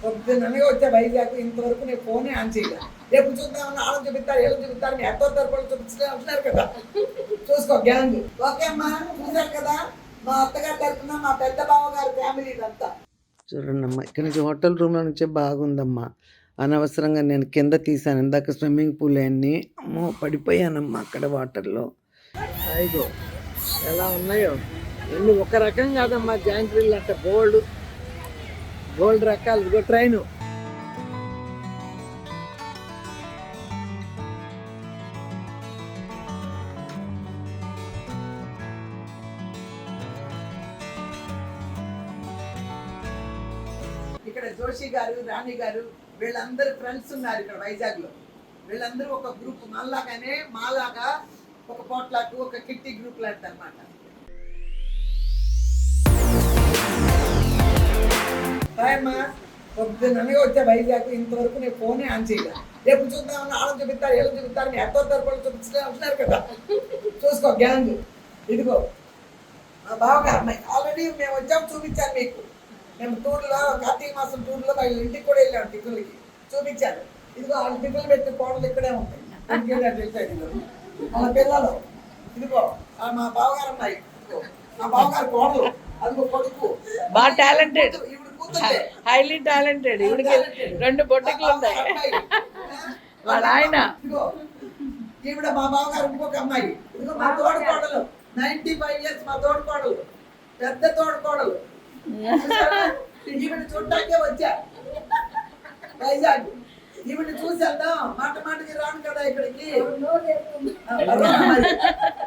పొద్దున్నగా వచ్చా వైజాగ్, ఇంతవరకు నేను ఫోనే ఆన్ చేయలే. రేపు చూద్దామని ఆళ్ళని చూపిస్తారు, ఏళ్ళని చూపిస్తారు, మీ అత్తో తరపులు చూపిస్తున్నారు కదా, చూసుకో గ్యాంగ్. ఓకే అమ్మా, చూశారు కదా మా అత్తగారి తరపున మా పెద్ద బావ గారి ఫ్యామిలీ ఇదంతా. చూడండి అమ్మా, ఇక్కడ నుంచి హోటల్ రూమ్లో నుంచే బాగుందమ్మా. అనవసరంగా నేను కింద తీసాను ఇందాక స్విమ్మింగ్ పూల్ అన్నీ. అమ్మో పడిపోయానమ్మా అక్కడ వాటర్లో. అయ్యో ఎలా ఉన్నాయో ఎన్ని, ఒక రకం కాదమ్మా జాంగ్రీలు అంటే గోల్డ్ రకాలు. ఇదిగో ట్రైను. ఇక్కడ జోషి గారు, రాణి గారు, వీళ్ళందరూ ఫ్రెండ్స్ ఉన్నారు ఇక్కడ వైజాగ్ లో. వీళ్ళందరూ ఒక గ్రూప్, మనలాగానే మాలాగా ఒక పోట్లాకు, ఒక కిట్టి గ్రూప్ లాంటి అనమాట. అమ్మా, పొద్దున్నగా వచ్చా వైజాగ్, ఇంతవరకు నేను ఫోనే ఆన్ చేయలే. రేపు చూద్దామని ఆళ్ళని చూపిస్తారు, ఏళ్ళని చూపిస్తారు, మీ అత్తో తరపులు చూపిస్తున్నారు కదా, చూసుకో గ్యాంగ్. ఇదిగో మా బావగారు అమ్మాయి. ఆల్రెడీ మేము వచ్చాము, చూపించాను మీకు. మేము టూర్లో, కార్తీక మాసం టూర్లో వాళ్ళ ఇంటికి కూడా వెళ్ళాము, టిఫిన్లకి చూపించాను. ఇదిగో వాళ్ళ టిఫిన్లు పెట్టిన కోడలు ఇక్కడే ఉంటాయి, వాళ్ళ పిల్లలు. ఇదిగో మా బావగారు అమ్మాయి, మా బావగారు కోడలు, అదిగో కొడుకు. బాగా టాలెంటెడ్, హైలీ టాలెంటెడ్. ఇవిడికి 2 బొట్టకులు ఉన్నాయి. వాళ్ళ ఆయన ఈవిడ మా బావగారు ఇంకొక అమ్మాయి. ఇదిగో మా తోడు కోడలు, 95 years మా తోడు కోడలు, పెద్ద తోడు కోడలు. ఈవిడ చూడటానికే వచ్చా వైజాగ్. ఈవిడ చూసి వెళ్దాం, మాట మాటకి రాను కదా ఇక్కడికి.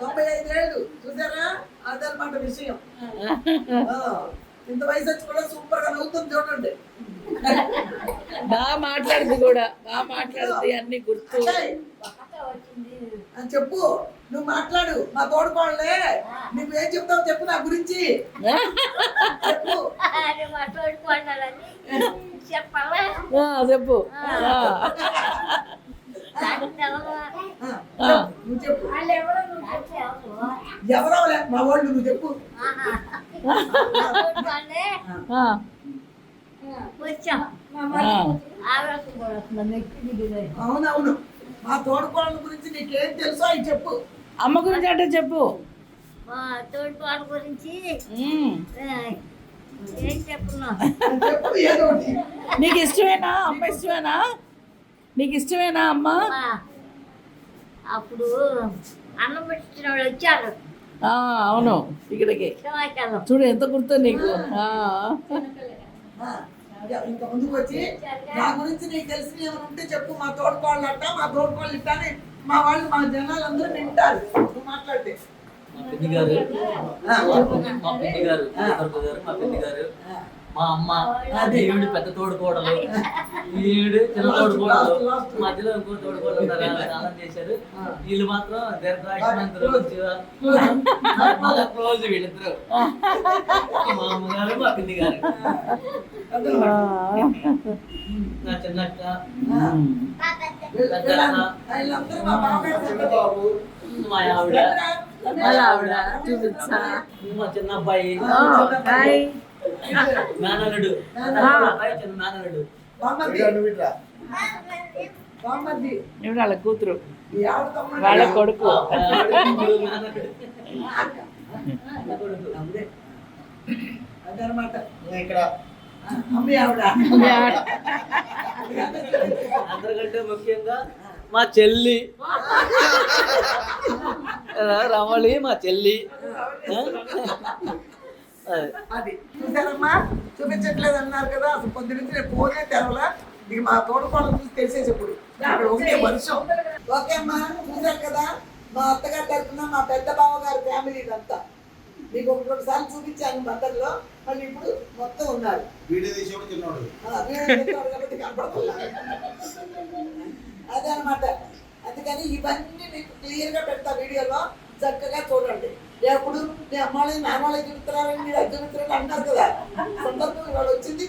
95 ఏళ్ళు చూసారా, అదనమాట విషయం. ఇంత వయసు వచ్చి కూడా సూపర్ గా నవ్వుతుంది చూడండి. బాగా మాట్లాడుతుంది కూడా, బాగా మాట్లాడుతుంది, అన్ని గుర్తు. చెప్పు, నువ్వు మాట్లాడు, మా తోడుకోళ్ళే. నువ్వు ఏం చెప్తావు చెప్పు నా గురించి. చెప్పు చెప్పు, నువ్వు చెప్పు. ఎవరవలే మా వాళ్ళు, నువ్వు చెప్పు. అవునవును, మా తోడుకోళ్ళ గురించి నీకేం తెలుసో అవి చెప్పు. అమ్మ గురించి అంటే చెప్పు. మా తోడుకోళ్ళ గురించి ఏం చెప్పున్నా? నీకు ఇష్టమేనా అమ్మ? ఇష్టమేనా నీకు? ఇష్టమేనా అమ్మ? అప్పుడు అన్నం పెట్టిన వాళ్ళు వచ్చారు. అవును, ఇక్కడికి చూడు ఎంత గుర్తు నీకు. ఇంకా ముందుకు వచ్చి నా గురించి నీకు తెలిసిన ఏమైనా ఉంటే చెప్పు. మా తోడుకోళ్ళు అట్ట, మా తోడుకోళ్ళు ఇట్ట అని మా వాళ్ళు, మా జనాలు అందరూ వింటారు నువ్వు మాట్లాడితే. మా పెద్ద గారు, మా పెద్ద గారు, మా అమ్మ, ఈవిడ పెద్ద తోడుకోవడలు, ఈవిడ చిన్న తోడుకోవడలు, మధ్యలో ఇంకో తోడుకోవడం స్నానం చేశారు. వీళ్ళు మాత్రం దీర్ఘాయుష్మంతులు, క్లోజ్ వీళ్ళిద్దరు. మా అమ్మగారు, మా పెద్ద గారు, నా చిన్నక్క, పెద్దక్క, మా ఆవిడ, మా చిన్న అబ్బాయి, మేనల్లుడు, అబ్బాయి చిన్న మేనల్లుడు, వాళ్ళ కూతురు, వాళ్ళ కొడుకు. అదనమాట అందరికంటే ముఖ్యంగా మా చెల్లి రమళి, మా చెల్లి. అది చూసారమ్మా, చూపించట్లేదు అన్నారు కదా. అసలు పొద్దు నుంచి నేను ఫోనే తెరవలా. ఇక మా తోడుకోవడం చూసి తెలిసేసి ఇప్పుడు అక్కడ ఒకే వర్షం. ఓకే అమ్మా, చూసారు కదా మా అత్తగారి తరఫున మా పెద్ద బావ గారి ఫ్యామిలీ ఇదంతా. మీకు 1-2 సార్లు చూపించాను బందర్లో, మళ్ళీ ఇప్పుడు మొత్తం ఉన్నారు. కాబట్టి కనపడుతున్నా అదే అనమాట. అందుకని ఇవన్నీ మీకు క్లియర్గా పెడతా వీడియోలో, చక్కగా చూడండి. ఎప్పుడు మీ అమ్మాయి నాన్నవాళ్ళకి చూపుతున్నారని మీరు అది చూపుతున్నారని అంటారు కదా. సందర్భం ఇవాళ వచ్చింది,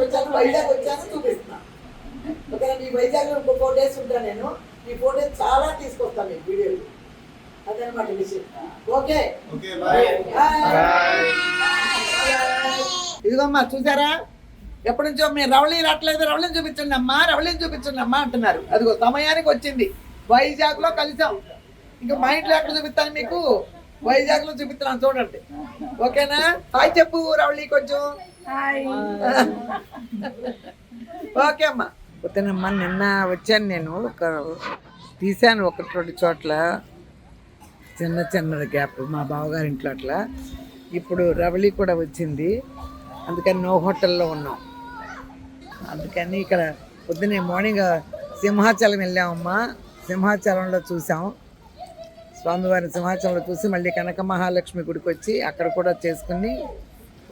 వచ్చాను వైజాగ్ వచ్చాను చూపిస్తున్నా. ఓకేనా, మీ వైజాగ్లో ఇంకో 4 days ఉంటాను నేను. ఈ 4 days చాలా తీసుకొస్తాను మీకు వీడియోలు. అదనమాట విషయం. ఓకే, ఇదిగోమ్మా చూసారా, ఎప్పటి నుంచో మీరు రవళి రావట్లేదు, రవళిని చూపించండి అమ్మా, రవళిని చూపించండి అమ్మా అంటున్నారు. అదిగో సమయానికి వచ్చింది. వైజాగ్లో కలిసాం. ఇంకా మా ఇంట్లో ఎక్కడ చూపిస్తాను మీకు, వైజాగ్లో చూపిస్తున్నాను చూడండి. ఓకేనా? హాయ్ చెప్పు రవళి కొంచెం. ఓకే అమ్మా. పోతేనమ్మా నిన్న వచ్చాను నేను, తీసాను 1-2 చోట్ల చిన్నది గ్యాప్ మా బావగారి ఇంట్లో అట్లా. ఇప్పుడు రవళి కూడా వచ్చింది, అందుకని నో హోటల్లో ఉన్నాం. అందుకని ఇక్కడ పొద్దున్నే మార్నింగ్ సింహాచలం వెళ్ళామమ్మా. సింహాచలంలో చూసాం స్వామివారిని, సింహాచలంలో చూసి మళ్ళీ కనక మహాలక్ష్మి గుడికి వచ్చి అక్కడ కూడా చేసుకుని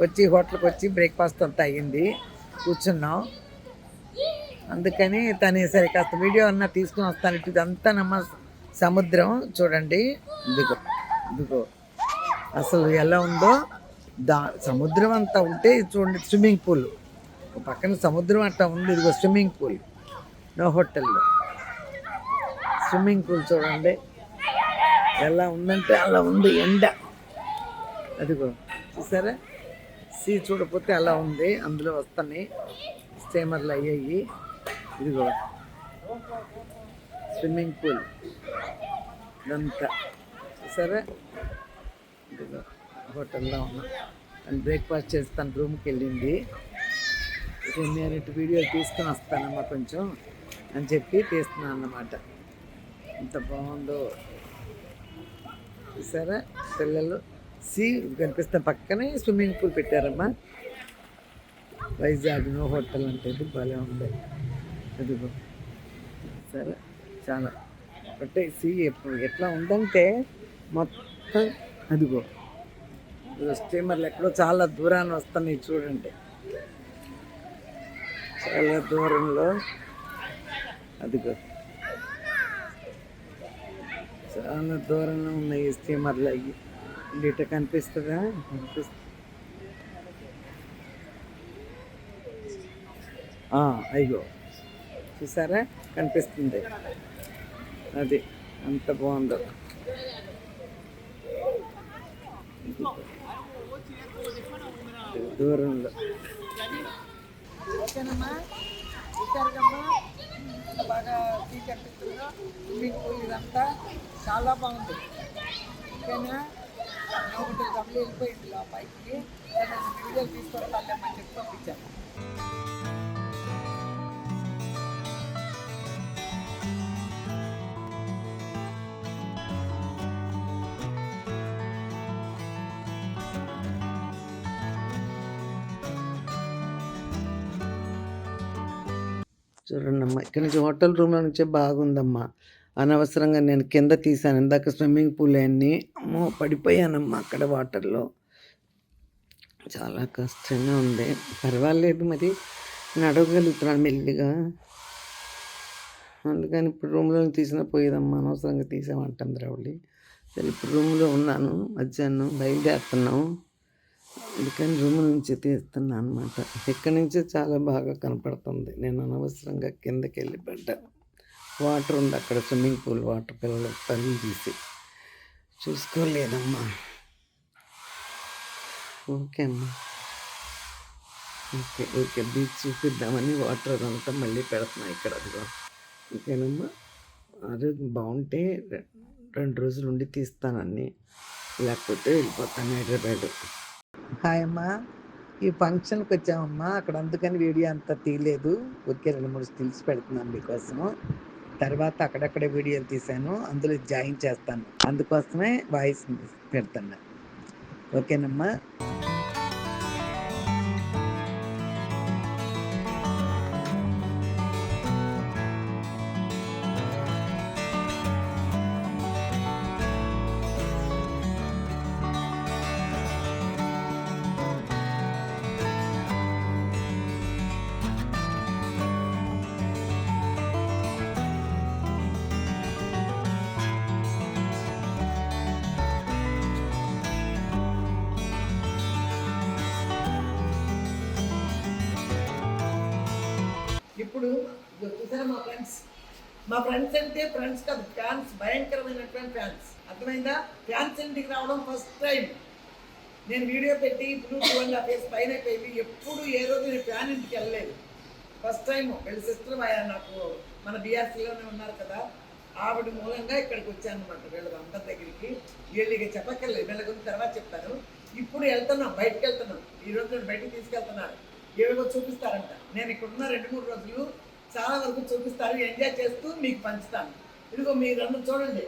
వచ్చి హోటల్కి వచ్చి బ్రేక్ఫాస్ట్ అంతా అయ్యింది, కూర్చున్నాం. అందుకని తను సరే కాస్త వీడియో అన్నా తీసుకుని వస్తాను. ఇదంతా నమ్మ సముద్రం చూడండి, ఇదిగో అసలు ఎలా ఉందో. సముద్రం అంతా ఉంటే చూడండి, స్విమ్మింగ్ పూల్ పక్కన సముద్రం అట్లా ఉంది. ఇదిగో స్విమ్మింగ్ పూల్, నో హోటల్లో స్విమ్మింగ్ పూల్ చూడండి ఎలా ఉందంటే అలా ఉంది. ఎండ అదిగో చూసారా, సీ చూడకపోతే అలా ఉంది. అందులో వస్తాయి స్టీమర్లు అయ్యాయి. ఇదిగో స్విమ్మింగ్ పూల్ ఇదంతా చూసారా. ఇదిగో హోటల్లో ఉన్నాం. అండ్ బ్రేక్ఫాస్ట్ చేస్తాను, రూమ్కి వెళ్ళింది. నేను ఇటు వీడియో తీసుకొని వస్తానమ్మా కొంచెం అని చెప్పి తీస్తున్నాను అన్నమాట. ఎంత బాగుందో చూసారా. పిల్లలు సీ కనిపిస్తున్న పక్కనే స్విమ్మింగ్ పూల్ పెట్టారమ్మా. వైజాగ్ నో హోటల్ అంటే ఇది భలే ఉంది. అదిగో సరే, చాలా అంటే సీ ఎట్లా ఉందంటే మొత్తం అదిగో స్టీమర్లు ఎక్కడో చాలా దూరాన్ని వస్తున్నాయి చూడండి, చాలా దూరంలో. అదిగో చాలా దూరంలో ఉన్నాయి స్టీమర్లు అవి. ఇట కనిపిస్తుందా? అయ్యో చూసారా, కనిపిస్తుంది. అది అంత బాగుందో. దూరంలో ఓకేనమ్మా. చూసారుగమ్మా బాగా సీ కనిపిస్తుందో, స్విమ్మింగ్ పూల్ ఇదంతా చాలా బాగుంది. ఓకేనా? ఒకటి గమలు వెళ్ళిపోయింది ఆ పైకి. వీడియోలు తీసుకొస్తాలేమని చెప్పి పంపించాను. చూడండమ్మా, ఇక్కడ నుంచి హోటల్ రూమ్లో నుంచే బాగుందమ్మా. అనవసరంగా నేను కింద తీసాను ఇందాక స్విమ్మింగ్ పూల్ అన్నీ. అమ్మో పడిపోయానమ్మా అక్కడ వాటర్లో, చాలా కష్టంగా ఉంది. పర్వాలేదు మరి, నడవగలుగుతున్నాను మెల్లిగా. అందుకని ఇప్పుడు రూమ్లో తీసిన పోయేదమ్మా, అనవసరంగా తీసామంటుంది రౌలి. సరే ఇప్పుడు రూమ్లో ఉన్నాను, మధ్యాహ్నం బయలుదేరుతున్నాము. అందుకని రూమ్ నుంచి తీస్తున్నాను అనమాట. ఇక్కడి నుంచే చాలా బాగా కనపడుతుంది. నేను అనవసరంగా కిందకి వెళ్ళి పడ్డాను. వాటర్ ఉంది అక్కడ, స్విమ్మింగ్ పూల్ వాటర్. పిల్లలు పని తీసి చూసుకోలేదమ్మా. ఓకే అమ్మా, ఓకే బీచ్ చూపిద్దామని వాటర్ అదంతా మళ్ళీ పెడుతున్నాయి ఇక్కడ. అదిగో ఓకేనమ్మా. ఆరోగ్యం బాగుంటే 2 రోజులు ఉండి తీస్తానని, లేకపోతే వెళ్ళిపోతాను హైదరాబాద్. హాయ్ అమ్మా, ఈ ఫంక్షన్కి వచ్చామమ్మా. అక్కడ అందుకని వీడియో అంతా తీయలేదు, ఊరికే 2-3 స్టిల్స్ పెడుతున్నాను మీకోసము. తర్వాత అక్కడక్కడే వీడియోలు తీశాను, అందులో జాయిన్ చేస్తాను, అందుకోసమే వాయిస్ పెడతాను. ఓకేనమ్మా. ఇప్పుడు చూసారా మా ఫ్రెండ్స్ అంటే ఫ్రెండ్స్ కాదు, ఫ్యాన్స్, భయంకరమైనటువంటి ఫ్యాన్స్. అర్థమైందా? ఫ్యాన్స్ ఇంటికి రావడం ఫస్ట్ టైం. నేను వీడియో పెట్టి ఇప్పుడు 2.5 years పైన అయిపోయింది. ఎప్పుడు ఏ రోజు నేను ఫ్యాన్ ఇంటికి వెళ్ళలేదు. ఫస్ట్ టైం వీళ్ళ సిస్టర్ నాకు మన బీఆర్సీలోనే ఉన్నారు కదా, ఆవిడ మూలంగా ఇక్కడికి వచ్చాను అనమాట. వీళ్ళ అందరి దగ్గరికి వీళ్ళకి చెప్పక్కర్లేదు, వీళ్ళ గురించి తర్వాత చెప్తాను. ఇప్పుడు వెళ్తున్నాం, బయటకు వెళ్తున్నాం. ఈరోజు నేను బయటకు తీసుకెళ్తున్నాను. ఏవేవో చూపిస్తారంట. నేను ఇక్కడ ఉన్న 2-3 రోజులు చాలా వరకు చూపిస్తారు, ఎంజాయ్ చేస్తూ మీకు పంచుతాను. ఇదిగో మీరందరూ చూడండి,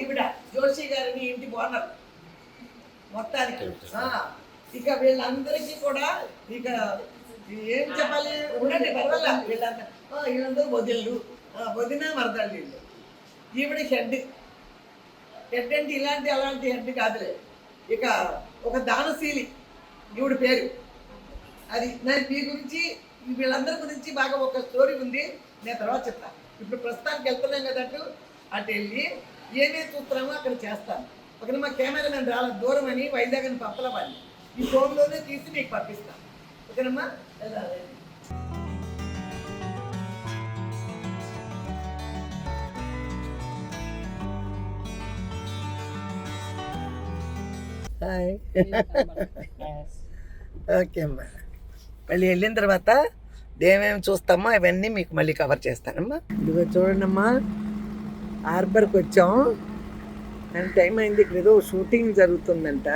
ఈవిడ జోషి గారిని ఇంటి ఓనర్ మొత్తానికి. ఇక వీళ్ళందరికీ కూడా ఇక ఏం చెప్పాలి, ఉండండి పర్వాలా. వీళ్ళందరూ వదిన మరదళ్ళు వీళ్ళు. ఈవిడ హెడ్ అంటే ఇలాంటి అలాంటి హెడ్ కాదులే, ఇక ఒక దానశీలి ఈవిడ పేరు. అది నేను మీ గురించి వీళ్ళందరి గురించి బాగా ఒక స్టోరీ ఉంది, నేను తర్వాత చెప్తాను. ఇప్పుడు ప్రస్తుతానికి వెళ్తున్నాం కదట్టు, అటు వెళ్ళి ఏమేమి చూస్తున్నామో అక్కడ చేస్తాను. ఒకటి మా కెమెరామెన్ రాలేదు, దూరం అని వైజాగ్ అని పంపలవాడిని. ఈ ఫోన్లోనే తీసి మీకు పంపిస్తాను. ఓకేనమ్మా, వెళ్ళాలి. హాయ్. ఓకే అమ్మా, మళ్ళీ వెళ్ళిన తర్వాత ఏమేమి చూస్తామో అవన్నీ మీకు మళ్ళీ కవర్ చేస్తానమ్మా. ఇదిగో చూడండమ్మా, హార్బర్కి వచ్చాం. అండ్ టైం అయింది, ఇక్కడ ఏదో షూటింగ్ జరుగుతుందంట.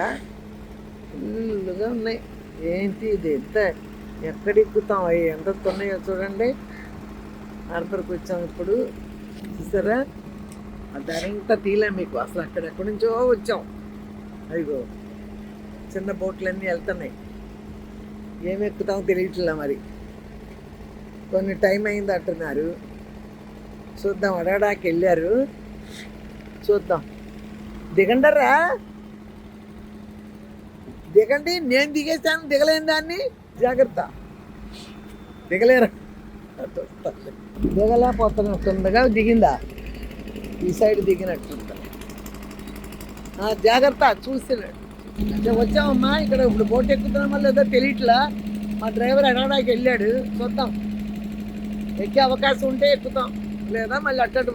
ఫుల్గా ఉన్నాయి. ఏంటి ఇది, ఎంత ఎక్కడ ఎక్కుతాం, అవి ఎంత ఉన్నాయో చూడండి. హార్బర్కి వచ్చాం ఇప్పుడు, చూసారా? అదంతా తీలే మీకు, అసలు అక్కడెక్కడి నుంచో వచ్చాం. అదిగో చిన్న బోట్లన్నీ వెళ్తున్నాయి, ఏమి ఎక్కుతామో తెలియట్లే మరి. కొన్ని టైం అయింది అంటున్నారు, చూద్దాం. అడగడానికి వెళ్ళారు, చూద్దాం. దిగండరా, దిగండి. నేను దిగేసాను, దిగలేని దాన్ని జాగ్రత్త. దిగలేరా, దిగలేకపోతున్నట్టుండగా దిగిందా, ఈ సైడ్ దిగినట్టుందా. జాగ్రత్త, చూసినాడు. వచ్చామమ్మా, ఇక్కడ ఇప్పుడు బోట్ ఎక్కుతున్నామో లేదో తెలియట్లా. మా డ్రైవర్ అడగడానికి వెళ్ళాడు, చూద్దాం. ఎక్కే అవకాశం ఉంటే ఎక్కుతాం, లేదా మళ్ళీ అట్టడు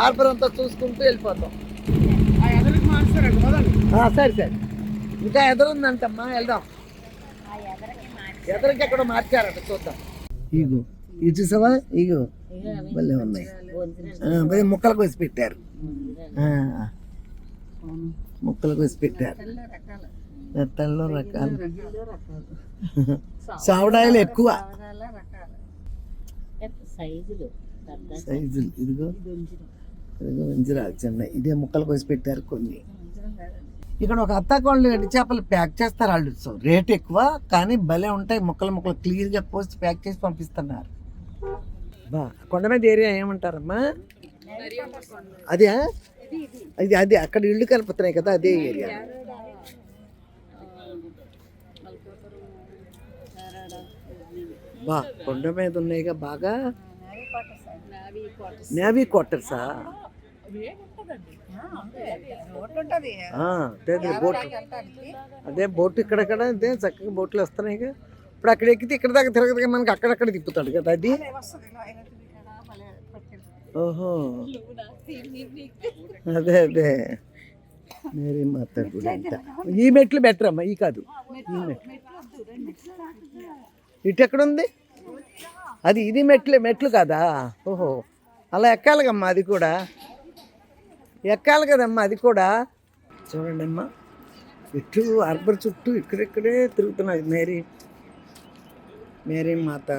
హార్బర్ అంతా చూసుకుంటూ వెళ్ళిపోతాం. సరే సరే, ఇంకా ఎదురుందంటమ్మా, వెళ్దాం. ఎదరికి ఎక్కడో మార్చారట, చూద్దాం. ఇగో ఇది చూసావా, ఇగో భలే ఉన్నాయి. ముక్కలు కోసి పెట్టారు, ముక్కలు కోసి పెట్టారు. మెత్తల్లో రకాలు, సావడాయిలు ఎక్కువ సైజులు. ఇదిగో ఇదిగో వంజిరాలు చిన్న, ఇదే ముక్కలు కోసి పెట్టారు కొన్ని. ఇక్కడ ఒక అత్తాకోళ్ళు ఎండు చేపలు ప్యాక్ చేస్తారు వాళ్ళు. సో రేట్ ఎక్కువ, కానీ భలే ఉంటాయి. ముక్కలు ముక్కలు క్లియర్గా కోసి ప్యాక్ చేసి పంపిస్తున్నారు. బా, కొండ మీద ఏరియా ఏమంటారమ్మా? అదే అది అది అక్కడ ఇళ్ళు కనిపిస్తున్నాయి కదా, అదే ఏరియా. బా, కొండ మీద ఉన్నాయిగా బాగా. నేవీ క్వార్టర్సా? అదే బోట్, అదే బోట్ ఇక్కడక్కడ అదే చక్కగా బోట్లు వస్తున్నాయిగా. ఇప్పుడు అక్కడ ఎక్కితే ఇక్కడ దాకా తిరగదుగా, మనకి అక్కడక్కడ తిప్పుతాడు కదా అది. ఓహో, అదే అదే మేరీ మాత గుడి అంట. ఈ మెట్లు బెటర్ అమ్మా, ఈ కాదు ఈ మెట్లు. ఇటు ఎక్కడుంది అది? ఇది మెట్లు కాదా? ఓహో, అలా ఎక్కాలిగమ్మా, అది కూడా ఎక్కాలి కదమ్మా, అది కూడా. చూడండి అమ్మా, ఇటు హార్బర్ చుట్టూ ఇక్కడిక్కడే తిరుగుతున్నాయి. మేరీ మాత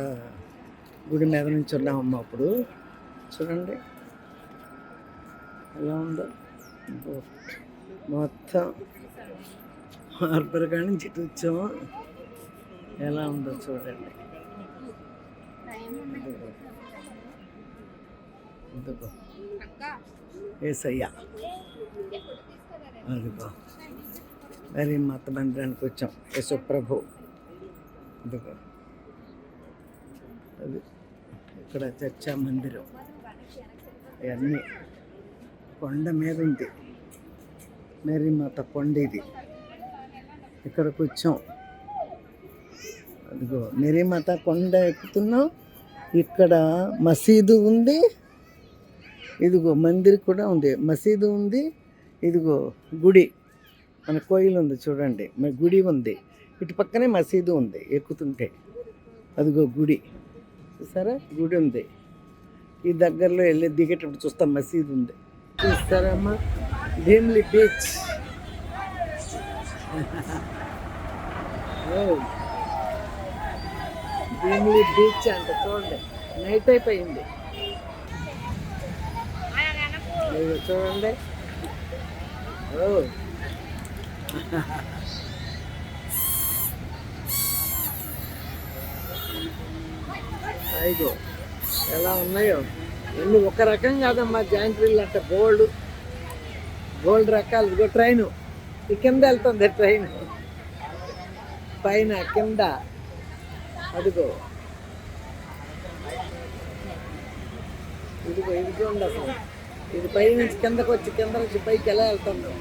గుడి మీద నుంచి ఉన్నామమ్మా. అప్పుడు చూడండి ఎలా ఉందో, మొత్తం హార్బర్ కాడి నుంచి ఇటు వచ్చాము. ఎలా ఉందో చూడండి. ఏసయ్యా, అదిగో మేరీ మాత మందిరానికి వచ్చాం. యేసుప్రభు, ఇదిగో అది ఇక్కడ చర్చా మందిరం. ఇవన్నీ కొండ మీద ఉంది. మేరీ మాత కొండ ఇది. ఇక్కడికి వచ్చాం. అదిగో మేరీ మాత కొండ ఎక్కుతున్నాం. ఇక్కడ మసీదు ఉంది, ఇదిగో మందిర్ కూడా ఉంది. మసీదు ఉంది, ఇదిగో గుడి. మన కోయిల్ ఉంది చూడండి, మన గుడి ఉంది, ఇటు పక్కనే మసీదు ఉంది ఎక్కుతుంటే. అదిగో గుడి చూసారా, గుడి ఉంది. ఈ దగ్గరలో వెళ్ళి దిగేటప్పుడు చూస్తాం మసీదు ఉంది. చూస్తారా అమ్మా, భీమ్లీ బీచ్. భీమ్లీ బీచ్ అంట చూడండి, నైట్ అయిపోయింది. ఇదిగో చూడండి. ఓ అయ్యో ఎలా ఉన్నాయో ఎన్ని, ఒక రకం కాదమ్మా జాయింట్ వీల్ అంటే గోల్డ్ రకాలు. ఇదిగో ట్రైను, ఈ కింద వెళ్తుంది ట్రైన్, పైన కింద. అదిగో ఇదిగో ఇది చూడండి అసలు, ఇది పై నుంచి కిందకు వచ్చి కింద నుంచి పైకి ఎలా వెళ్తుందో.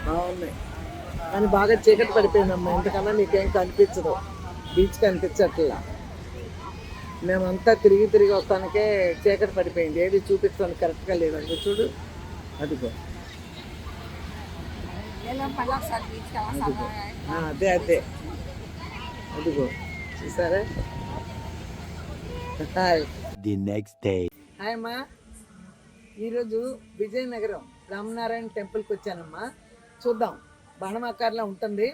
బాగున్నాయి కానీ బాగా చీకటి పడిపోయిందమ్మా, ఎందుకన్నా నీకేం కనిపించదు, బీచ్ కనిపించట్లా. మేమంతా తిరిగి వస్తానికే చీకటి పడిపోయింది, ఏది చూపిస్తాను కరెక్ట్గా లేదండి. చూడు అదిగో, అదే అదిగో చూసారా. Hi The next day. Hi అమ్మా, ఈరోజు విజయనగరం రామనారాయణ టెంపుల్కి వచ్చానమ్మా. చూద్దాం, బాణమాకారంలో ఉంటుంది.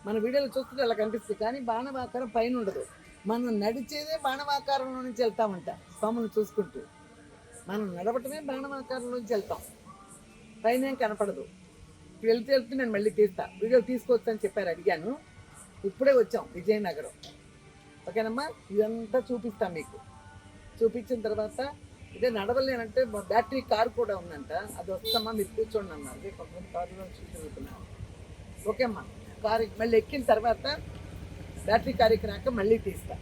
మన వీడియోలో చూస్తుంటే అలా కనిపిస్తుంది, కానీ బాణమాకారం పైన ఉండదు. మనం నడిచేదే బాణమాకారంలో నుంచి వెళ్తామంట, స్వాములు చూసుకుంటూ. మనం నడవటమే బాణమాకారంలో నుంచి వెళ్తాం, పైన ఏం కనపడదు. వెళ్తూ నేను మళ్ళీ తీస్తా, వీడియో తీసుకొస్తాను చెప్పారు, అడిగాను. ఇప్పుడే వచ్చాం విజయనగరం. ఓకేనమ్మా, ఇదంతా చూపిస్తాం మీకు. చూపించిన తర్వాత ఇదే నడవలేనంటే బ్యాటరీ కారు కూడా ఉందంట, అది వస్తామా మీరు కూర్చోండి అన్నారు. అదే కొంతమంది కారులో చూసుకుంటున్నాను. ఓకే అమ్మా, కారు మళ్ళీ ఎక్కిన తర్వాత బ్యాటరీ కారు ఎక్కినాక మళ్ళీ తీస్తా.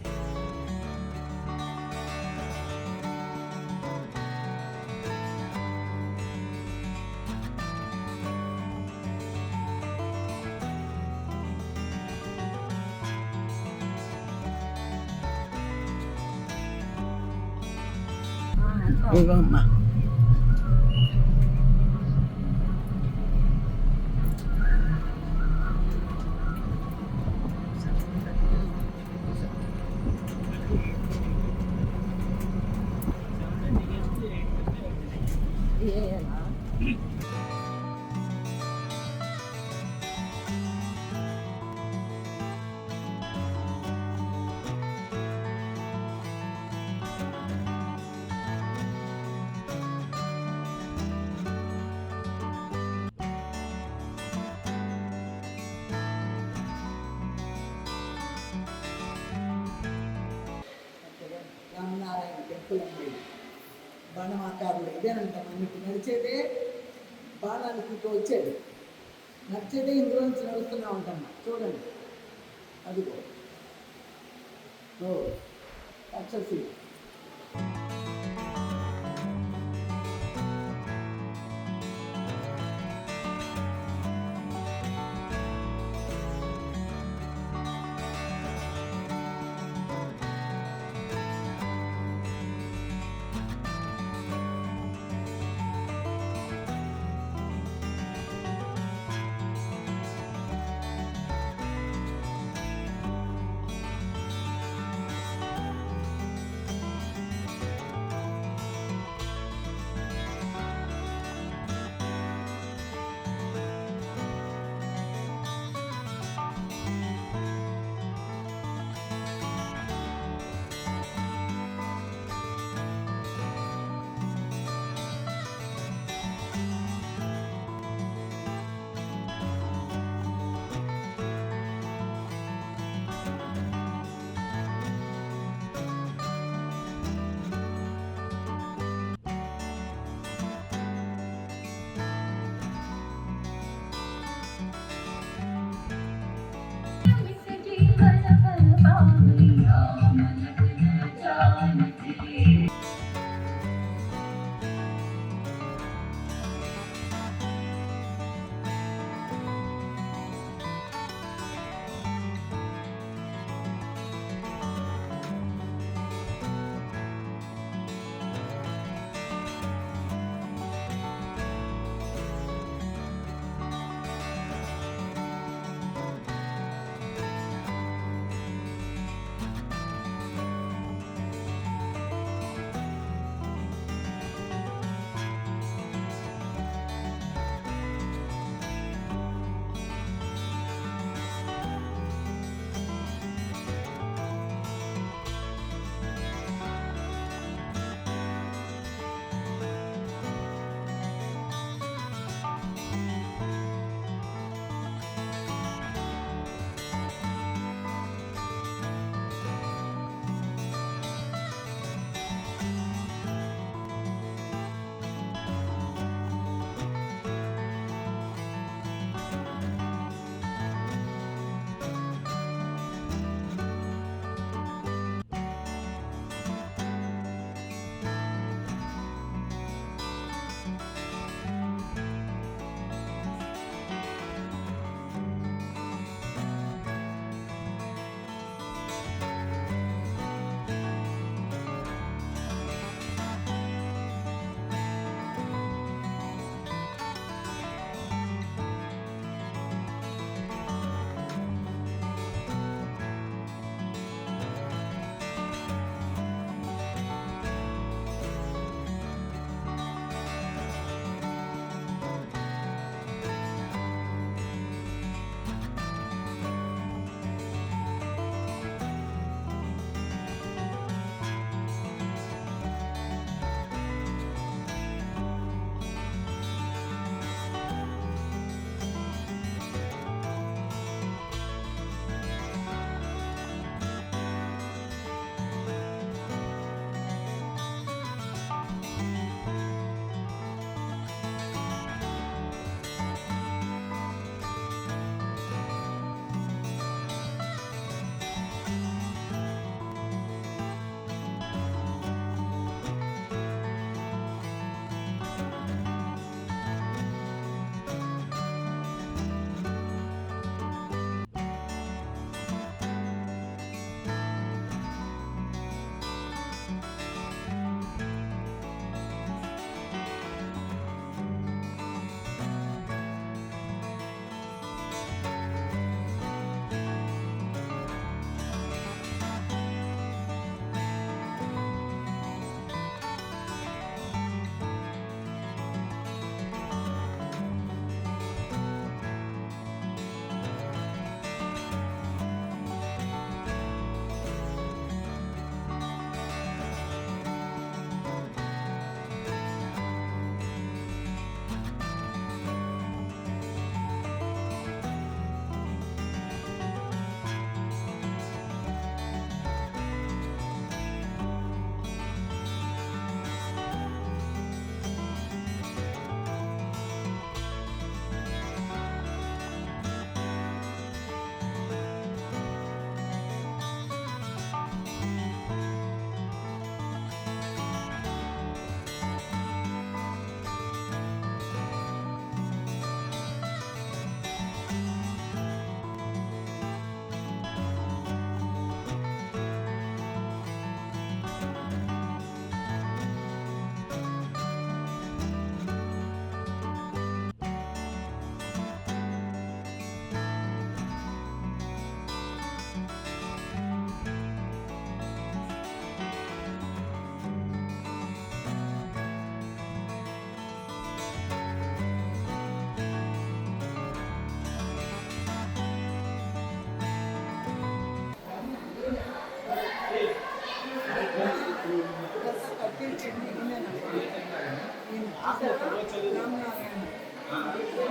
అమ్మా రామనారాయణ టెంపుల్ అండి, బాణమాకారులు ఇదేనంట. మనకి నడిచేదే బాణానికి వచ్చేది, నడిచేదే ఇందులో నుంచి నడుస్తూనే ఉంటాం. చూడండి అదిగో, ఓ అక్షసి.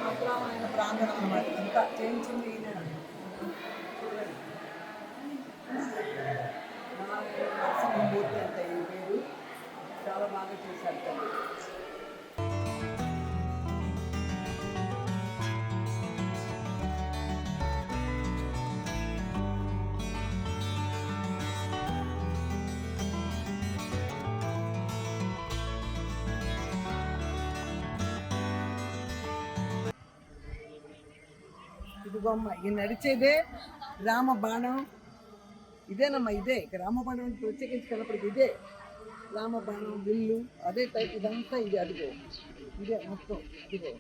మధురామాయణ ప్రాంగణం అన్నమాట. అంతా చేయించింది ఈయన. నరసింహమూర్తి అంట ఈ పేరు. చాలా బాగా చేశారు కదా. ఇదిగోమ్మ ఈ నడిచేదే రామ బాణం. ఇదేనమ్మా, ఇదే ఇక రామ బాణం ప్రత్యేకించుకున్నప్పటికి ఇదే రామ బాణం, విల్లు అదే టైప్. ఇదంతా ఇది అదిగో ఇదే మొత్తం. ఇదిగో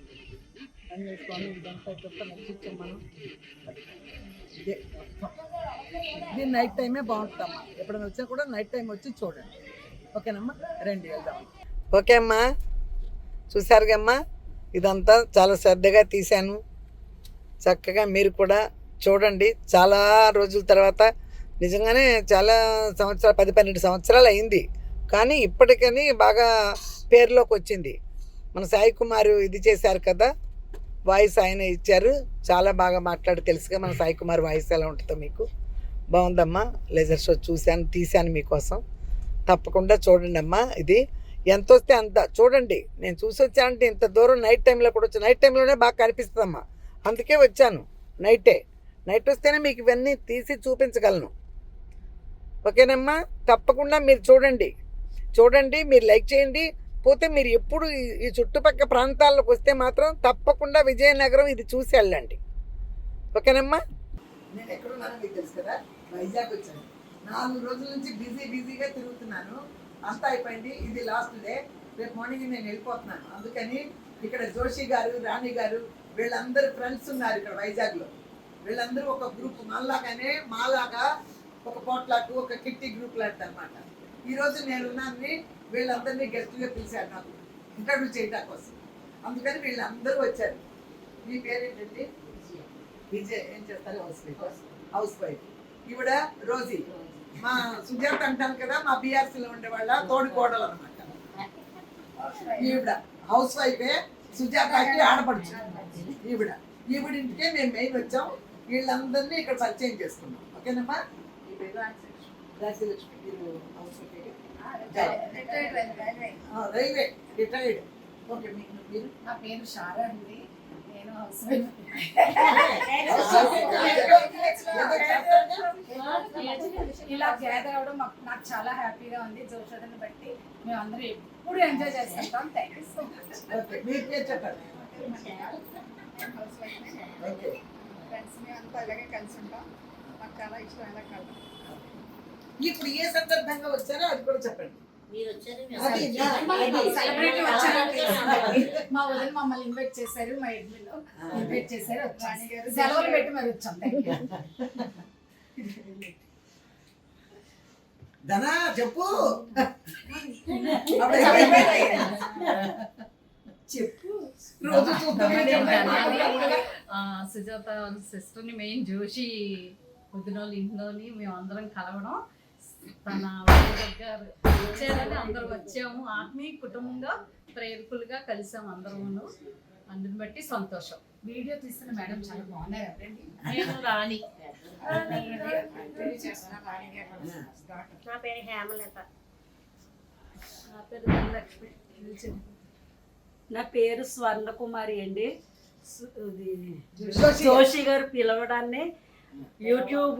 ఆంజనేయ స్వామి ఇదంతా చెప్తా నడిచిచ్చాం మనం. ఇదే మొత్తం. ఇది నైట్ టైమే బాగుంటుందమ్మా. ఎప్పుడైనా వచ్చినా కూడా నైట్ టైం వచ్చి చూడండి. ఓకేనమ్మా, రండి వెళ్దాం. ఓకే అమ్మా, చూసారుగమ్మా, ఇదంతా చాలా శ్రద్ధగా తీశాను. చక్కగా మీరు కూడా చూడండి. చాలా రోజుల తర్వాత నిజంగానే చాలా సంవత్సరాలు 10-12 సంవత్సరాలు అయింది, కానీ ఇప్పటికని బాగా పేరులోకి వచ్చింది. మన సాయి కుమార్ ఇది చేశారు కదా, వాయిస్ ఆయన ఇచ్చారు. చాలా బాగా మాట్లాడి తెలుసుగా మన సాయి కుమార్ వాయిస్ ఎలా ఉంటుందో మీకు. బాగుందమ్మా, లేజర్ షో చూశాను, తీశాను మీకోసం. తప్పకుండా చూడండి అమ్మా. ఇది ఎంత వస్తే అంత చూడండి. నేను చూసి వచ్చానంటే ఇంత దూరం నైట్ టైంలో కూడా వచ్చాను. నైట్ టైంలోనే బాగా కనిపిస్తుందమ్మా, అందుకే వచ్చాను. నైట్ వస్తేనే మీకు ఇవన్నీ తీసి చూపించగలను. ఓకేనమ్మా, తప్పకుండా మీరు చూడండి, మీరు లైక్ చేయండి. పోతే మీరు ఎప్పుడు ఈ చుట్టుపక్కల ప్రాంతాల్లోకి వస్తే మాత్రం తప్పకుండా విజయనగరం ఇది చూసి వెళ్ళండి. ఓకేనమ్మా. నేను ఎక్కడున్నానో మీకు తెలుసు కదా, వైజాగ్ వచ్చాను. 4 రోజుల నుంచి బిజీగా తిరుగుతున్నాను. అంతా అయిపోయింది. ఇది లాస్ట్ డే. రేపు మార్నింగ్ నేను వెళ్ళిపోతున్నాను. అందుకని ఇక్కడ జోషి గారు, రాణి గారు వీళ్ళందరూ ఫ్రెండ్స్ ఉన్నారు ఇక్కడ వైజాగ్లో. వీళ్ళందరూ ఒక గ్రూప్, మాలాగా ఒక పోట్లాకు, ఒక కిట్టి గ్రూప్ లాంటి అనమాట. ఈరోజు నేనున్నాన్ని వీళ్ళందరినీ గెస్ట్గా పిలిచారు నాకు ఇంటర్వ్యూ చేయడం కోసం. అందుకని వీళ్ళందరూ వచ్చారు. మీ పేరేంటండి? విజయ్. ఏం చేస్తారు? House wife. ఈవిడ రోజీ. మా సుజాత అంటాను కదా, మా బీఆర్సీలో ఉండేవాళ్ళ తోడుకోడలు అనమాట. ఈవిడ హౌస్ వైఫే, సుజాతకి ఆడపడుచు. ఈవిడింటికే మేము మెయిన్ వచ్చాం. వీళ్ళందరినీ ఇక్కడ పరిచయం చేసుకున్నాం. ఓకేనమ్మా. రాశిలక్ష్మి. Railway retired. ఓకే, మీరు? నా పేరు షారా అండి. నేను హౌస్ వైఫ్. ఇలా గ్యాదర్ అవడం నాకు చాలా హ్యాపీగా ఉంది. జోషోదని బట్టి మేము అందరూ ఎప్పుడు ఎంజాయ్ చేస్తుంటాం. Thank you so much. మీరు పేరు చెప్పండి. ఫ్రెండ్స్ మేము అంతా ఇలాగే కలిసి ఉంటాం. మాకు చాలా ఇష్టమైన కళ. ఇప్పుడు ఏ సందర్భంగా వచ్చారో అది కూడా చెప్పండి. సెలబ్రిటీ వచ్చారండి. మా వదిన మమ్మల్ని ఇన్వైట్ చేశారు, మా ఇంట్లో ఇన్వైట్ చేశారు. వచ్చాను, సెలవులు పెట్టి మరి వచ్చాం. Thank you. ధనా చెప్పు. రోజు సుజాత సిస్టర్ని మెయిన్ జోషి వదినోళ్ళు ఇంట్లోని మేము అందరం కలవడం, తన గారు వచ్చారని అందరం వచ్చాము. ఆత్మీయ కుటుంబంగా ప్రేరకులుగా కలిసాము అందరము. అందుని బట్టి సంతోషం. వీడియో తీస్తున్న మేడం చాలా బాగున్నారు. ఎవరండి? నేను రాణి. నా పేరు హేమలత. నా పేరు ధనలక్ష్మి. నా పేరు స్వర్ణకుమారి అండి. జోషి గారు పిలవడాన్ని యూట్యూబ్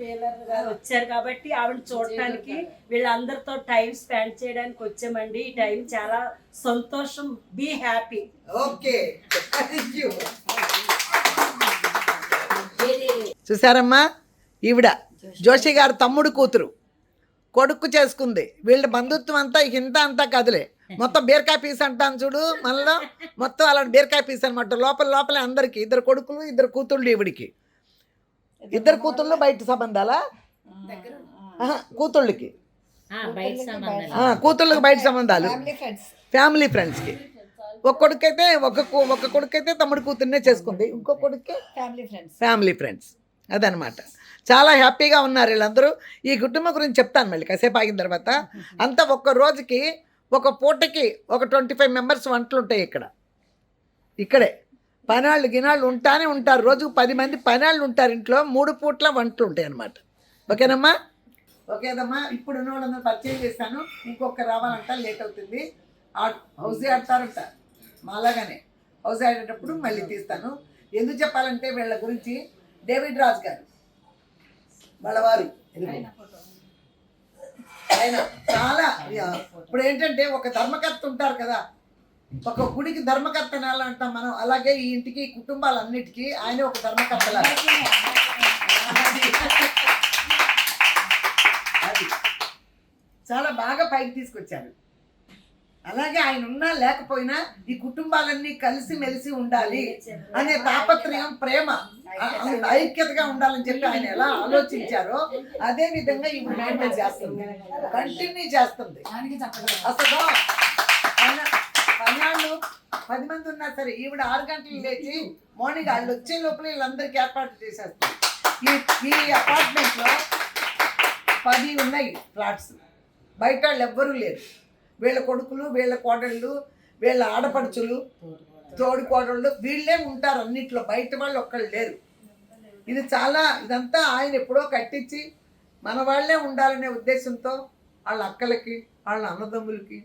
రీలర్ గారు వచ్చారు కాబట్టి ఆవిడ చూడటానికి వీళ్ళందరితో టైం స్పెండ్ చేయడానికి వచ్చామండి. ఈ టైం చాలా సంతోషం. Be happy. ఓకే, చూసారమ్మా, ఈవిడ జోషి గారు తమ్ముడు కూతురు, కొడుకు చేసుకుంది. వీళ్ళ బంధుత్వం అంతా ఇంత అంతా కదిలే. మొత్తం బీరకాయ పీస్ అంటాను చూడు, మనలో మొత్తం అలాంటి బీరకాయ పీస్ అనమాట. లోపలే అందరికి 2 కొడుకులు 2 కూతుళ్ళు. ఈవిడికి 2 కూతుళ్ళు బయట సంబంధాలా? కూతుళ్ళకి బయట సంబంధాలు, ఫ్యామిలీ ఫ్రెండ్స్కి. ఒక కొడుకైతే తమ్ముడు కూతుర్నే చేసుకుంది, ఇంకో కొడుకే ఫ్యామిలీ ఫ్రెండ్స్. అదనమాట. చాలా హ్యాపీగా ఉన్నారు వీళ్ళందరూ. ఈ కుటుంబం గురించి చెప్తాను మళ్ళీ కాసేపు ఆగిన తర్వాత. అంతా ఒక్క రోజుకి ఒక పూటకి ఒక 25 మెంబర్స్ వంటలు ఉంటాయి ఇక్కడ. ఇక్కడే పనాళ్ళు గినాళ్ళు ఉంటానే ఉంటారు. రోజుకు 10 మంది పనాళ్ళు ఉంటారు ఇంట్లో. 3 పూట్ల వంటలు ఉంటాయి అన్నమాట. ఓకేనమ్మా? ఓకేదమ్మా. ఇప్పుడు ఉన్న వాళ్ళందరూ పరిచయం చేస్తాను. ఇంకొక రావాలంట, లేట్ అవుతుంది. హౌస్ ఆడతారంట మాలాగానే. హౌస్ ఆడేటప్పుడు మళ్ళీ తీస్తాను. ఎందుకు చెప్పాలంటే వీళ్ళ గురించి డేవిడ్ రాజ్ గారు వాళ్ళ వారు ఆయన చాలా ఇప్పుడు ఏంటంటే ఒక ధర్మకర్త ఉంటారు కదా, ఒక గుడికి ధర్మకర్త అని అంటాం మనం. అలాగే ఈ ఇంటికి కుటుంబాలన్నిటికీ ఆయన ఒక ధర్మకర్తలా. అది చాలా బాగా పైకి తీసుకొచ్చారు. అలాగే ఆయన ఉన్నా లేకపోయినా ఈ కుటుంబాలన్నీ కలిసి మెలిసి ఉండాలి అనే తాపత్రయం, ప్రేమ, ఐక్యతగా ఉండాలని చెప్పి ఆయన ఎలా ఆలోచించారో అదే విధంగా ఈ మెయింటైన్ చేస్తుంది, కంటిన్యూ చేస్తుంది. అసలు ఆయన 10 మంది ఉన్నా సరే ఈవిడ 6 గంటలు లేచి మార్నింగ్ వాళ్ళు వచ్చే లోపల వీళ్ళందరికీ ఏర్పాటు చేసేస్తారు. ఈ అపార్ట్మెంట్లో 10 ఉన్నాయి ఫ్లాట్స్. బయట వాళ్ళు ఎవ్వరూ లేరు. వీళ్ళ కొడుకులు, వీళ్ళ కోడళ్ళు, వీళ్ళ ఆడపడుచులు, తోడు కోడళ్ళు వీళ్ళే ఉంటారు అన్నిట్లో. బయట వాళ్ళు ఒక్కళ్ళు లేరు. ఇది చాలా, ఇదంతా ఆయన ఎప్పుడో కట్టించి మన వాళ్ళే ఉండాలనే ఉద్దేశంతో వాళ్ళ అక్కలకి, వాళ్ళ అన్నదమ్ములకి.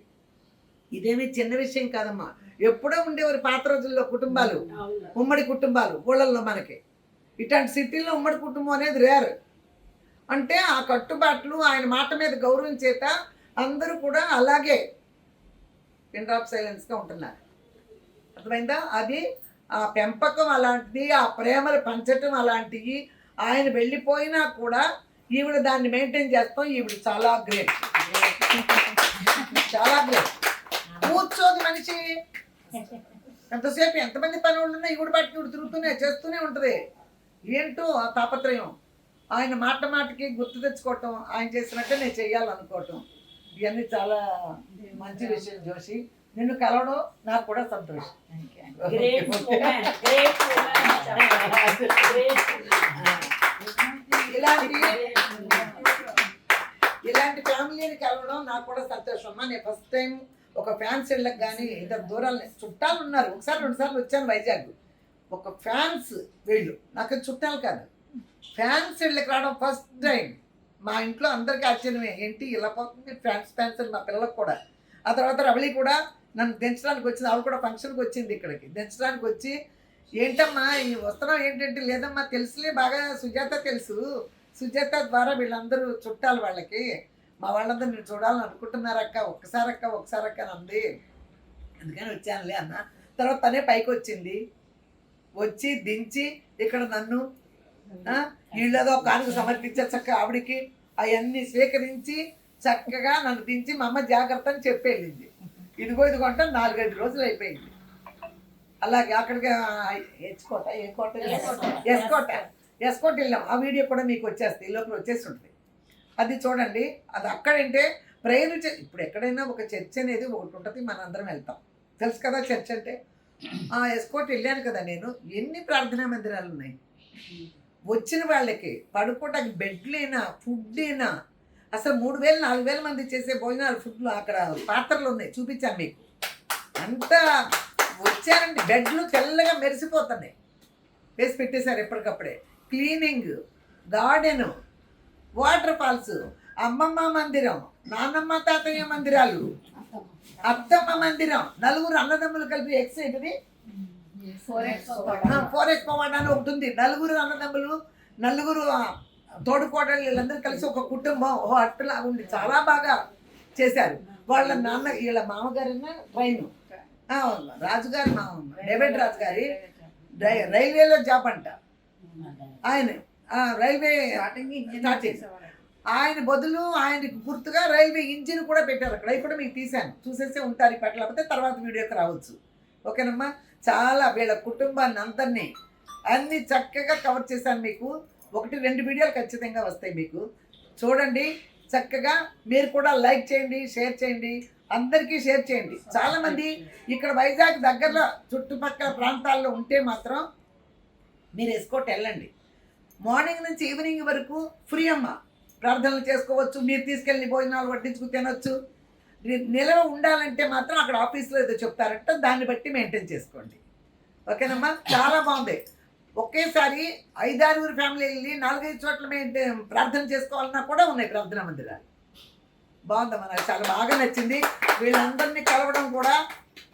ఇదేమీ చిన్న విషయం కాదమ్మా. ఎప్పుడో ఉండేవారు పాత రోజుల్లో కుటుంబాలు, ఉమ్మడి కుటుంబాలు ఊళ్ళల్లో. మనకి ఇట్లాంటి సిటీల్లో ఉమ్మడి కుటుంబం అనేది రేరు. అంటే ఆ కట్టుబాట్లు, ఆయన మాట మీద గౌరవం చేత అందరూ కూడా అలాగే పిన్ డ్రాప్ సైలెన్స్గా ఉంటున్నారు. అర్థమైందా? అది ఆ పెంపకం అలాంటిది, ఆ ప్రేమలు పంచటం అలాంటివి. ఆయన వెళ్ళిపోయినా కూడా ఈవిడ దాన్ని మెయింటైన్ చేస్తాం. ఈవిడ చాలా గ్రేట్, చాలా గ్రేట్. కూర్చోది మనిషి. ఎంతసేపు ఎంతమంది పని వాళ్ళు ఉన్నా ఈవిడ బట్టి ఈవిడ తిరుగుతూనే చేస్తూనే ఉంటుంది. ఏంటో ఆ తాపత్రయం. ఆయన మాట మాటకి గుర్తు తెచ్చుకోవటం, ఆయన చేసినట్టే నేను చెయ్యాలనుకోవటం, ఇవన్నీ చాలా మంచి విషయం. జోషి, నిన్ను కలవడం నాకు కూడా సంతోషం. ఇలాంటి ఫ్యామిలీని కలవడం నాకు కూడా సంతోషం అమ్మా. నేను ఫస్ట్ టైం ఒక ఫ్యాన్స్ ఇళ్ళకి కానీ ఇద్దరు దూరాలు చుట్టాలు ఉన్నారు. 1-2 సార్లు వచ్చాను వైజాగ్. ఒక ఫ్యాన్స్ వీళ్ళు నాకు చుట్టాలు కాదు, ఫ్యాన్స్ ఇళ్ళకి రావడం ఫస్ట్ టైం. మా ఇంట్లో అందరికీ ఆశ్చర్యమే, ఏంటి ఇలా పోతుంది ఫ్యాన్స్ అని మా పిల్లలకు కూడా. ఆ తర్వాత రవళి కూడా నన్ను దించడానికి వచ్చింది. ఆవిడ కూడా ఫంక్షన్కి వచ్చింది, ఇక్కడికి దించడానికి వచ్చి, ఏంటమ్మా ఈ వస్త్రం ఏంటంటే, లేదమ్మా తెలుసులే బాగా, సుజాత తెలుసు, సుజాత ద్వారా వీళ్ళందరూ చుట్టాలు వాళ్ళకి, మా వాళ్ళందరూ నేను చూడాలని అనుకుంటున్నారక్క, ఒక్కసారక్క అని అంది. అందుకని వచ్చానులే అన్న. తర్వాత తనే పైకి వచ్చింది, వచ్చి దించి ఇక్కడ నన్ను వీళ్ళదో కానుక సమర్పించే చక్కగా ఆవిడికి అవన్నీ స్వీకరించి చక్కగా నన్ను దించి మా అమ్మ జాగ్రత్త అని చెప్పి వెళ్ళింది. ఇదిగో అంటే 4-5 రోజులు అయిపోయింది. అలాగే అక్కడికి ఎస్కోట వెళ్ళాం. ఆ వీడియో కూడా మీకు వచ్చేస్తుంది, ఈ లోపల వచ్చేసి ఉంటుంది. అది చూడండి. అది అక్కడంటే ప్రేయర్. ఇప్పుడు ఎక్కడైనా ఒక చర్చ్ అనేది ఒకటి ఉంటుంది, మనందరం వెళ్తాం, తెలుసు కదా చర్చ్ అంటే. ఎస్కోట్ వెళ్ళాను కదా నేను. ఎన్ని ప్రార్థనా మందిరాలు ఉన్నాయి. వచ్చిన వాళ్ళకి పడుకోవడానికి బెడ్లైనా, ఫుడ్ అయినా, అసలు 3,000-4,000 మంది చేసే భోజనాలు, ఫుడ్లు అక్కడ పాత్రలు ఉన్నాయి, చూపించాను మీకు. అంతా వచ్చారండి. బెడ్లు తెల్లగా మెరిసిపోతున్నాయి, వేసి పెట్టేశారు ఎప్పటికప్పుడే. క్లీనింగ్, గార్డెను, వాటర్ ఫాల్స్, అమ్మమ్మ మందిరం, నాన్నమ్మ తాతయ్య మందిరాలు, అత్తమ్మ మందిరం, 4 అన్నదమ్ములు కలిపి ఎక్సైట్ది 4Expo అని ఒకటి ఉంది. 4 అన్నదమ్ములు, 4 తోడుకోడళ్ళు, వీళ్ళందరూ కలిసి ఒక కుటుంబం. అట్లా ఉంది. చాలా బాగా చేశారు. వాళ్ళ నాన్న, వీళ్ళ మామగారిన ట్రైన్ రాజుగారి, డేవిడ్ రాజు గారి రైల్వేలో జాబ్ అంట. ఆయన రైల్వే స్టార్టింగ్, ఆయన బదులు ఆయనకు గుర్తుగా రైల్వే ఇంజిన్ కూడా పెట్టారు అక్కడ. అవి కూడా మీకు తీశాను, చూసేస్తే ఉంటారు. పెట్టలేకపోతే తర్వాత వీడియోకి రావచ్చు. ఓకేనమ్మా? చాలా వీళ్ళ కుటుంబాన్ని అందరినీ అన్ని చక్కగా కవర్ చేశాను మీకు. 1-2 వీడియోలు ఖచ్చితంగా వస్తాయి మీకు, చూడండి చక్కగా. మీరు కూడా లైక్ చేయండి, షేర్ చేయండి, అందరికీ షేర్ చేయండి. చాలామంది ఇక్కడ వైజాగ్ దగ్గరలో చుట్టుపక్కల ప్రాంతాల్లో ఉంటే మాత్రం మీరు ఎస్కోట్ వెళ్ళండి. మార్నింగ్ నుంచి ఈవినింగ్ వరకు ఫ్రీ అమ్మ, ప్రార్థనలు చేసుకోవచ్చు. మీరు తీసుకెళ్ళి భోజనాలు వడ్డించుకు తినొచ్చు. నిలవ ఉండాలంటే మాత్రం అక్కడ ఆఫీస్లో ఏదో చెప్తారంటే దాన్ని బట్టి మెయింటైన్ చేసుకోండి. ఓకేనమ్మా, చాలా బాగుంది. ఒకేసారి 5-6 ఫ్యామిలీ వెళ్ళి 4-5 చోట్ల మేము ప్రార్థన చేసుకోవాలన్నా కూడా ఉన్నాయి ప్రార్థనా మందిరాలు. బాగుందమ్మా, నాకు చాలా బాగా నచ్చింది. వీళ్ళందరినీ కలవడం కూడా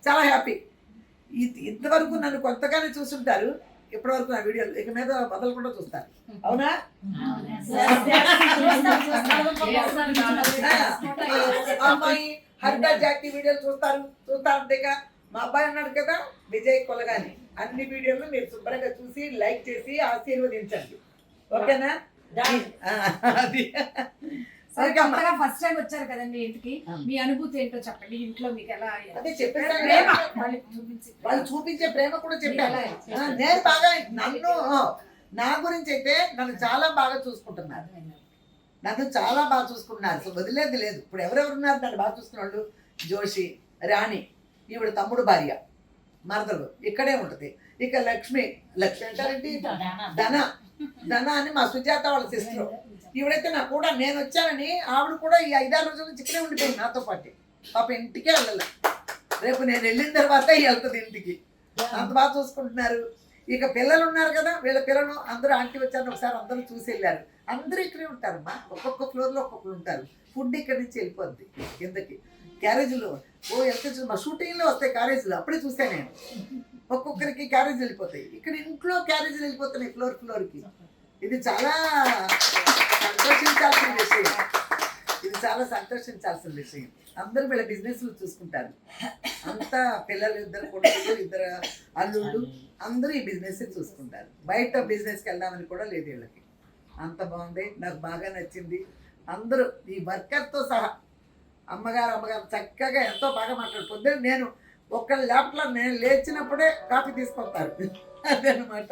చాలా హ్యాపీ. ఇంతవరకు నన్ను కొత్తగానే చూసుంటారు, ఇప్పటివరకు నా వీడియోలు ఇక మీద వదలకుండా చూస్తారు. అవునా? అమ్మాయి హరిత జాతి వీడియోలు చూస్తా అంతేగా. మా అబ్బాయి అన్నాడు కదా విజయ్ కొలగాని, అన్ని వీడియోలు మీరు శుభ్రంగా చూసి లైక్ చేసి ఆశీర్వదించండి. ఓకేనా? అది ఫస్ట్ టైం వచ్చారు కదండి ఇంటికి, మీ అనుభూతి ఏంటో చెప్పండి. ఇంట్లో మీకు ఎలా అదే చెప్పేసాను ప్రేమ కదా. వాళ్ళకి చూపించి వాళ్ళు చూపించే ప్రేమ కూడా చెప్పాను. నేను బాగా నా గురించి అయితే నన్ను చాలా బాగా చూసుకుంటున్నారు. నన్ను చాలా బాగా చూసుకుంటున్నారు, అసలు వదిలేదు లేదు. ఇప్పుడు ఎవరెవరు ఉన్నారు నన్ను బాగా చూసుకున్న వాళ్ళు? జోషి, రాణి, ఈవిడ తమ్ముడు భార్య, మరదలు ఇక్కడే ఉంటుంది. ఇక లక్ష్మి అంటారేంటి, ధన అని మా సుజాత వాళ్ళ సిస్టర్. ఈవిడైతే నా కూడా నేను వచ్చానని ఆవిడ కూడా ఈ 5-6 రోజుల నుంచి ఇక్కడే ఉండిపోయింది నాతో పాటు. పాప ఇంటికే వెళ్ళాలి, రేపు నేను వెళ్ళిన తర్వాత వెళ్తుంది ఇంటికి. అంత బాగా చూసుకుంటున్నారు. ఇక పిల్లలు ఉన్నారు కదా, వీళ్ళ పిల్లలు అందరూ ఆంటీ వచ్చారు ఒకసారి అందరూ చూసి వెళ్ళారు. అందరూ ఇక్కడే ఉంటారమ్మా, ఒక్కొక్క ఫ్లోర్లో ఒక్కొక్కరు ఉంటారు. ఫుడ్ ఇక్కడి నుంచి వెళ్ళిపోద్ది కిందకి క్యారేజీలో. వెళ్తే మా షూటింగ్లో వస్తాయి క్యారేజీలు, అప్పుడే చూసాను నేను. ఒక్కొక్కరికి క్యారేజీలు వెళ్ళిపోతాయి, ఇక్కడ ఇంట్లో క్యారేజీలు వెళ్ళిపోతున్నాయి ఫ్లోర్కి. ఇది చాలా సంతోషించాల్సిన విషయం. అందరూ వీళ్ళ బిజినెస్లు చూసుకుంటారు. అంతా పిల్లలు, 2 కొడుకులు, 2 అల్లుళ్ళు, అందరూ ఈ బిజినెస్ చూసుకుంటారు. బయట బిజినెస్కి వెళ్దామని కూడా లేదు వీళ్ళకి. అంత బాగుంది, నాకు బాగా నచ్చింది. అందరూ ఈ వర్కర్తో సహా అమ్మగారు చక్కగా ఎంతో బాగా మాట్లాడు. పొద్దున్న నేను ఒక్క ల్యాప్లో నేను లేచినప్పుడే కాఫీ తీసుకొస్తారు. అదనమాట,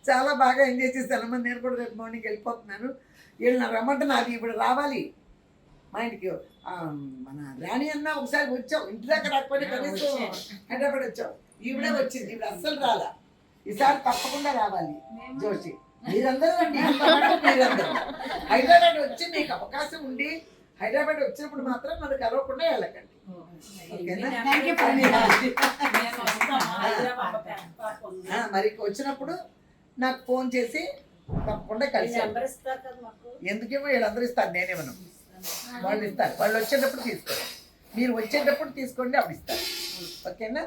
చాలా బాగా ఎంజాయ్ చేశానమ్మా. నేను కూడా రేపు మార్నింగ్ వెళ్ళిపోతున్నాను. వీళ్ళు నా రమ్మంటే నాకు ఇప్పుడు రావాలి మా ఇంటికి. మన రాణి అన్న ఒకసారి వచ్చావు, ఇంటి దాకా రాకపోతే కనీసం హైదరాబాద్ వచ్చావు. ఈవిడే వచ్చింది, ఇప్పుడు అస్సలు రాలా. ఈసారి తప్పకుండా రావాలి జోషి. మీరందరూ రండి, మీరందరూ హైదరాబాద్ వచ్చి మీకు అవకాశం ఉండి హైదరాబాద్ వచ్చినప్పుడు మాత్రం నన్ను కలవకుండా వెళ్ళకండి. మరి వచ్చినప్పుడు నాకు ఫోన్ చేసి తప్పకుండా కలిసి. ఎందుకేమో వీళ్ళందరూ ఇస్తారు, నేనేమన్నా. వాళ్ళు ఇస్తారు, వాళ్ళు వచ్చేటప్పుడు తీసుకోండి, మీరు వచ్చేటప్పుడు తీసుకోండి, అప్పుడు ఇస్తారు. ఓకేనా?